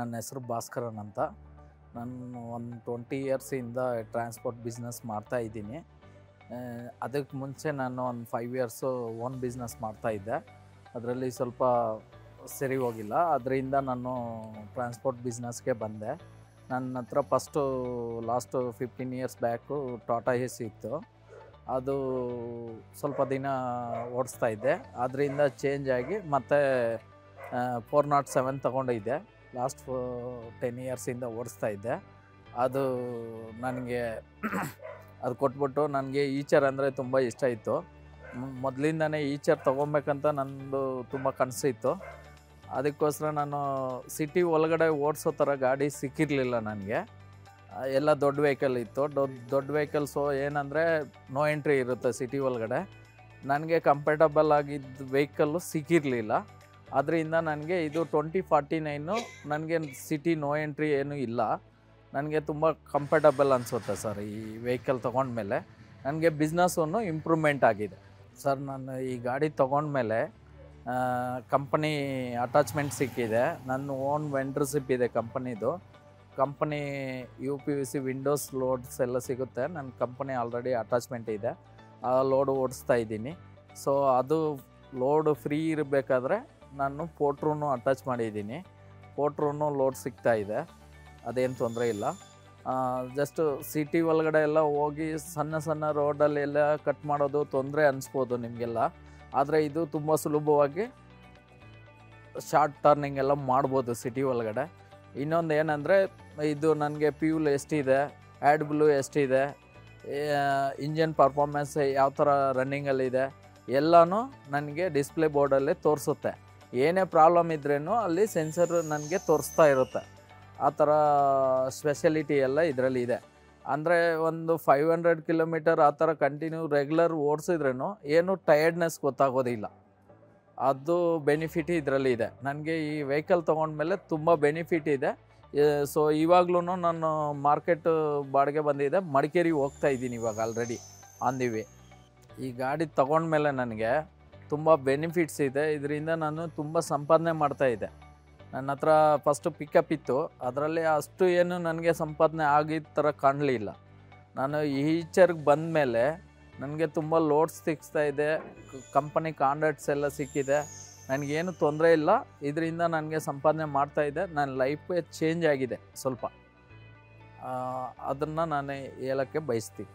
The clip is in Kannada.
ನನ್ನ ಹೆಸರು ಭಾಸ್ಕರನ್ ಅಂತ. ನಾನು ಒಂದು 20 ಇಯರ್ಸಿಂದ ಟ್ರಾನ್ಸ್ಪೋರ್ಟ್ ಬಿಸ್ನೆಸ್ ಮಾಡ್ತಾಯಿದ್ದೀನಿ. ಅದಕ್ಕೆ ಮುಂಚೆ ನಾನು ಒಂದು 5 ಇಯರ್ಸು ಓನ್ ಬಿಸ್ನೆಸ್ ಮಾಡ್ತಾಯಿದ್ದೆ. ಅದರಲ್ಲಿ ಸ್ವಲ್ಪ ಸರಿ ಹೋಗಿಲ್ಲ. ಅದರಿಂದ ನಾನು ಟ್ರಾನ್ಸ್ಪೋರ್ಟ್ ಬಿಸ್ನೆಸ್ಗೆ ಬಂದೆ. ನನ್ನ ಹತ್ರ last 15 years back Tata AC ಇತ್ತು. ಅದು ಸ್ವಲ್ಪ ದಿನ ಓಡಿಸ್ತಾಯಿದ್ದೆ. ಅದರಿಂದ ಚೇಂಜ್ ಆಗಿ ಮತ್ತೆ 407 ತೊಗೊಂಡಿದ್ದೆ. ಲಾಸ್ಟ್ 10 ಇಯರ್ಸಿಂದ ಓಡಿಸ್ತಾಯಿದ್ದೆ. ಅದು ನನಗೆ ಅದು ಕೊಟ್ಬಿಟ್ಟು ನನಗೆ ಈಚರ್ ಅಂದರೆ ತುಂಬ ಇಷ್ಟ ಇತ್ತು. ಮೊದಲಿಂದನೇ ಈಚರ್ ತೊಗೊಬೇಕಂತ ನನ್ನದು ತುಂಬ ಕನಸಿತ್ತು. ಅದಕ್ಕೋಸ್ಕರ ನಾನು ಸಿಟಿ ಒಳಗಡೆ ಓಡಿಸೋ ಥರ ಗಾಡಿ ಸಿಕ್ಕಿರಲಿಲ್ಲ ನನಗೆ. ಎಲ್ಲ ದೊಡ್ಡ ವೆಹಿಕಲ್ ಇತ್ತು. ದೊಡ್ಡ ವೆಹಿಕಲ್ಸು ಏನಂದರೆ ನೋ ಎಂಟ್ರಿ ಇರುತ್ತೆ ಸಿಟಿ ಒಳಗಡೆ. ನನಗೆ ಕಂಫರ್ಟಬಲ್ ಆಗಿದ್ದ ವೆಹಿಕಲ್ಲು ಸಿಕ್ಕಿರಲಿಲ್ಲ. ಅದರಿಂದ ನನಗೆ ಇದು 2049 ನನಗೆ ಸಿಟಿ ನೋ ಎಂಟ್ರಿ ಏನೂ ಇಲ್ಲ. ನನಗೆ ತುಂಬ ಕಂಫರ್ಟಬಲ್ ಅನಿಸುತ್ತೆ ಸರ್. ಈ ವೆಹಿಕಲ್ ತೊಗೊಂಡ್ಮೇಲೆ ನನಗೆ ಬಿಸ್ನೆಸ್ಸನ್ನು ಇಂಪ್ರೂವ್ಮೆಂಟ್ ಆಗಿದೆ ಸರ್. ನಾನು ಈ ಗಾಡಿ ತೊಗೊಂಡ್ಮೇಲೆ ಕಂಪನಿ ಅಟ್ಯಾಚ್ಮೆಂಟ್ ಸಿಕ್ಕಿದೆ. ನನ್ನ ಓನ್ ವೆಂಡರ್ಶಿಪ್ ಇದೆ ಕಂಪನಿದು. ಕಂಪನಿ UPVC ವಿಂಡೋಸ್ ಲೋಡ್ಸ್ ಎಲ್ಲ ಸಿಗುತ್ತೆ. ನನ್ನ ಕಂಪನಿ ಆಲ್ರೆಡಿ ಅಟ್ಯಾಚ್ಮೆಂಟ್ ಇದೆ. ಆ ಲೋಡು ಓಡಿಸ್ತಾ ಇದ್ದೀನಿ. ಸೊ ಅದು ಲೋಡು ಫ್ರೀ ಇರಬೇಕಾದ್ರೆ ನಾನು ಪೋಟ್ರೂ ಅಟ್ಯಾಚ್ ಮಾಡಿದ್ದೀನಿ. ಪೋಟ್ರೂ ಲೋಡ್ ಸಿಗ್ತಾಯಿದೆ, ಅದೇನು ತೊಂದರೆ ಇಲ್ಲ. ಜಸ್ಟ್ ಸಿಟಿ ಒಳಗಡೆ ಎಲ್ಲ ಹೋಗಿ ಸಣ್ಣ ರೋಡಲ್ಲೆಲ್ಲ ಕಟ್ ಮಾಡೋದು ತೊಂದರೆ ಅನಿಸ್ಬೋದು ನಿಮಗೆಲ್ಲ. ಆದರೆ ಇದು ತುಂಬ ಸುಲಭವಾಗಿ ಶಾರ್ಟ್ ಟರ್ನಿಂಗ್ ಎಲ್ಲ ಮಾಡ್ಬೋದು ಸಿಟಿ ಒಳಗಡೆ. ಇನ್ನೊಂದು ಏನಂದರೆ ಇದು ನನಗೆ ಫ್ಯೂಲ್ ಎಷ್ಟಿದೆ, ಆ್ಯಡ್ ಬ್ಲೂ ಎಷ್ಟಿದೆ, ಇಂಜನ್ ಪರ್ಫಾರ್ಮೆನ್ಸ್ ಯಾವ ಥರ ರನ್ನಿಂಗಲ್ಲಿದೆ ಎಲ್ಲನೂ ನನಗೆ ಡಿಸ್ಪ್ಲೇ ಬೋರ್ಡಲ್ಲೇ ತೋರಿಸುತ್ತೆ. ಏನೇ ಪ್ರಾಬ್ಲಮ್ ಇದ್ರೂ ಅಲ್ಲಿ ಸೆನ್ಸರ್ ನನಗೆ ತೋರಿಸ್ತಾ ಇರುತ್ತೆ. ಆ ಥರ ಸ್ಪೆಷಲಿಟಿ ಎಲ್ಲ ಇದರಲ್ಲಿ ಇದೆ. ಅಂದರೆ ಒಂದು 500 ಕಿಲೋಮೀಟರ್ ಆ ಥರ ಕಂಟಿನ್ಯೂ ರೆಗ್ಯುಲರ್ ಓಡಿಸಿದ್ರೂ ಏನು ಟಯರ್ಡ್ನೆಸ್ ಗೊತ್ತಾಗೋದಿಲ್ಲ. ಅದು ಬೆನಿಫಿಟ್ ಇದರಲ್ಲಿ ಇದೆ. ನನಗೆ ಈ ವೆಹಿಕಲ್ ತೊಗೊಂಡ್ಮೇಲೆ ತುಂಬ ಬೆನಿಫಿಟ್ ಇದೆ. ಸೊ ಇವಾಗ್ಲೂ ನಾನು ಮಾರ್ಕೆಟ್ ಬಾಡಿಗೆ ಬಂದಿದೆ. ಮಡಿಕೇರಿ ಹೋಗ್ತಾ ಇದ್ದೀನಿ ಇವಾಗ ಆಲ್ರೆಡಿ ಆನ್ ದಿ ವೇ. ಈ ಗಾಡಿ ತೊಗೊಂಡ್ಮೇಲೆ ನನಗೆ ತುಂಬ ಬೆನಿಫಿಟ್ಸ್ ಇದೆ. ಇದರಿಂದ ನಾನು ತುಂಬ ಸಂಪಾದನೆ ಮಾಡ್ತಾಯಿದ್ದೆ. ನನ್ನ ಹತ್ರ ಫಸ್ಟು ಪಿಕಪ್ ಇತ್ತು. ಅದರಲ್ಲಿ ಅಷ್ಟು ಏನು ನನಗೆ ಸಂಪಾದನೆ ಆಗಿದ್ದ ಥರ ಕಾಣಲಿಲ್ಲ. ನಾನು ಈಚರ್ಗೆ ಬಂದಮೇಲೆ ನನಗೆ ತುಂಬ ಲೋಡ್ಸ್ ಸಿಗ್ತಾಯಿದೆ. ಕಂಪನಿ ಕಾಂಟ್ರಾಕ್ಟ್ಸ್ ಎಲ್ಲ ಸಿಕ್ಕಿದೆ. ನನಗೇನು ತೊಂದರೆ ಇಲ್ಲ. ಇದರಿಂದ ನನಗೆ ಸಂಪಾದನೆ ಮಾಡ್ತಾಯಿದ್ದೆ. ನನ್ನ ಲೈಫೇ ಚೇಂಜ್ ಆಗಿದೆ ಸ್ವಲ್ಪ. ಅದನ್ನು ನಾನು ಹೇಳೋಕ್ಕೆ ಬಯಸ್ತೀನಿ.